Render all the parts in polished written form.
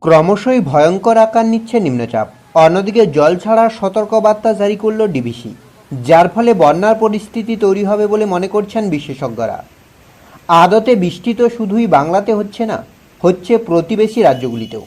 ক্রমশই ভয়ঙ্কর আকার নিচ্ছে নিম্নচাপ। অন্যদিকে জল ছাড়ার সতর্কবার্তা জারি করল ডিভিসি, যার ফলে বন্যার পরিস্থিতি তৈরি হবে বলে মনে করছেন বিশেষজ্ঞরা। আদতে বৃষ্টি তো শুধুই বাংলাতে হচ্ছে না, হচ্ছে প্রতিবেশী রাজ্যগুলিতেও।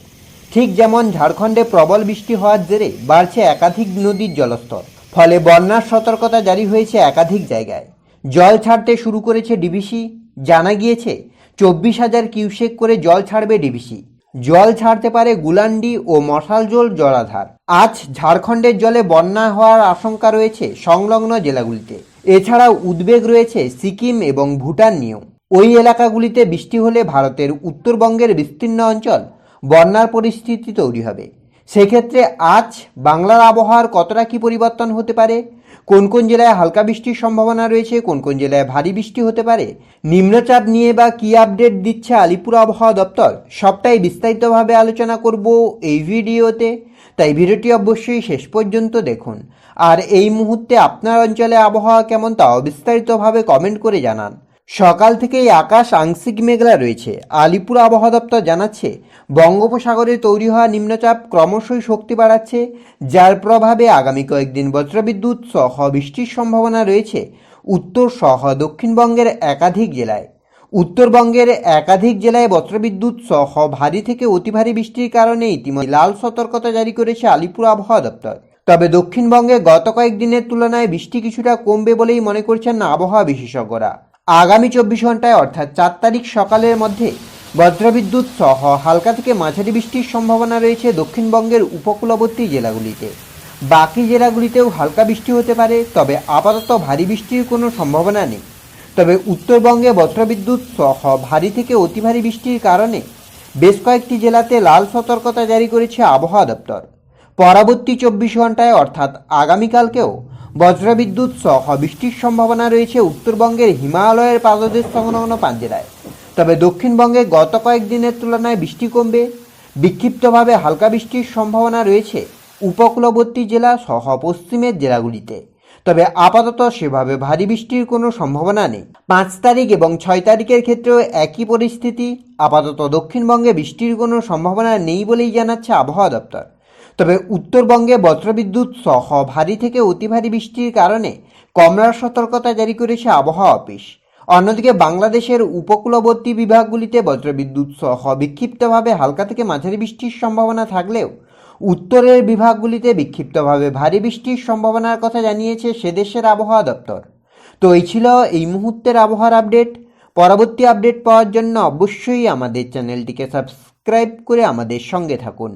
ঠিক যেমন ঝাড়খণ্ডে প্রবল বৃষ্টি হওয়ার জেরে বাড়ছে একাধিক নদীর জলস্তর, ফলে বন্যার সতর্কতা জারি হয়েছে একাধিক জায়গায়। জল ছাড়তে শুরু করেছে ডিভিসি। জানা গিয়েছে 24,000 কিউসেক করে জল ছাড়বে ডিভিসি। জল ছাড়তে পারে গুলান্ডি ও মশালজোল জলাধার। আজ ঝাড়খণ্ডের জলে বন্যা হওয়ার আশঙ্কা রয়েছে সংলগ্ন জেলাগুলিতে। এছাড়াও উদ্বেগ রয়েছে সিকিম এবং ভুটান নিয়েও। ওই এলাকাগুলিতে বৃষ্টি হলে ভারতের উত্তরবঙ্গের বিস্তীর্ণ অঞ্চল বন্যার পরিস্থিতি তৈরি হবে। সেক্ষেত্রে আজ বাংলার আবহাওয়ার কতটা কী পরিবর্তন হতে পারে, কোন কোন জেলায় হালকা বৃষ্টির সম্ভাবনা রয়েছে, কোন কোন জেলায় ভারী বৃষ্টি হতে পারে, নিম্নচাপ নিয়ে বা কী আপডেট দিচ্ছে আলিপুর আবহাওয়া দপ্তর, সবটাই বিস্তারিতভাবে আলোচনা করব এই ভিডিওতে। তাই ভিডিওটি অবশ্যই শেষ পর্যন্ত দেখুন। আর এই মুহূর্তে আপনার অঞ্চলে আবহাওয়া কেমন তাও বিস্তারিতভাবে কমেন্ট করে জানান। সকাল থেকেই আকাশ আংশিক মেঘলা রয়েছে। আলিপুর আবহাওয়া দপ্তর জানাচ্ছে, বঙ্গোপসাগরে তৈরি হওয়া নিম্নচাপ ক্রমশই শক্তি বাড়াচ্ছে, যার প্রভাবে আগামী কয়েকদিন বজ্রবিদ্যুৎ সহ বৃষ্টির সম্ভাবনা রয়েছে উত্তর সহ দক্ষিণবঙ্গের একাধিক জেলায়। উত্তরবঙ্গের একাধিক জেলায় বজ্রবিদ্যুৎ সহ ভারী থেকে অতি ভারী বৃষ্টির কারণে ইতিমধ্যে লাল সতর্কতা জারি করেছে আলিপুর আবহাওয়া দপ্তর। তবে দক্ষিণবঙ্গে গত কয়েকদিনের তুলনায় বৃষ্টি কিছুটা কমবে বলেই মনে করছেন আবহাওয়া বিশেষজ্ঞরা। আগামী 24 ঘন্টায় অর্থাৎ 4 তারিখ সকালের মধ্যে বজ্রবিদ্যুৎ সহ হালকা থেকে মাঝারি বৃষ্টির সম্ভাবনা রয়েছে দক্ষিণবঙ্গের উপকূলবর্তী জেলাগুলিতে। বাকি জেলাগুলিতেও হালকা বৃষ্টি হতে পারে, তবে আপাতত ভারী বৃষ্টির কোনো সম্ভাবনা নেই। তবে উত্তরবঙ্গে বজ্রবিদ্যুৎ সহ ভারী থেকে অতি ভারী বৃষ্টির কারণে বেশ কয়েকটি জেলাতে লাল সতর্কতা জারি করেছে আবহাওয়া দপ্তর। পরবর্তী 24 ঘন্টায় অর্থাৎ আগামীকালকেও বজ্রবিদ্যুৎ সহ বৃষ্টির সম্ভাবনা রয়েছে উত্তরবঙ্গের হিমালয়ের পাদদেশ সংলগ্ন 5 জেলায়। তবে দক্ষিণবঙ্গে গত কয়েকদিনের তুলনায় বৃষ্টি কমবে। বিক্ষিপ্তভাবে হালকা বৃষ্টির সম্ভাবনা রয়েছে উপকূলবর্তী জেলা সহ পশ্চিমের জেলাগুলিতে। তবে আপাতত সেভাবে ভারী বৃষ্টির কোনো সম্ভাবনা নেই। 5 তারিখ এবং 6 তারিখের ক্ষেত্রেও একই পরিস্থিতি। আপাতত দক্ষিণবঙ্গে বৃষ্টির কোনো সম্ভাবনা নেই বলেই জানাচ্ছে আবহাওয়া দপ্তর। তবে উত্তরবঙ্গে বজ্রবিদ্যুৎ সহ ভারী থেকে অতি ভারী বৃষ্টির কারণে কমলার সতর্কতা জারি করেছে আবহাওয়া অফিস। অন্যদিকে বাংলাদেশের উপকূলবর্তী বিভাগগুলিতে বজ্রবিদ্যুৎ সহ বিক্ষিপ্তভাবে হালকা থেকে মাঝারি বৃষ্টির সম্ভাবনা থাকলেও উত্তরের বিভাগগুলিতে বিক্ষিপ্তভাবে ভারী বৃষ্টির সম্ভাবনার কথা জানিয়েছে সেদেশের আবহাওয়া দপ্তর। তো এই ছিল এই মুহূর্তের আবহাওয়ার আপডেট। পরবর্তী আপডেট পাওয়ার জন্য অবশ্যই আমাদের চ্যানেলটিকে সাবস্ক্রাইব করে আমাদের সঙ্গে থাকুন।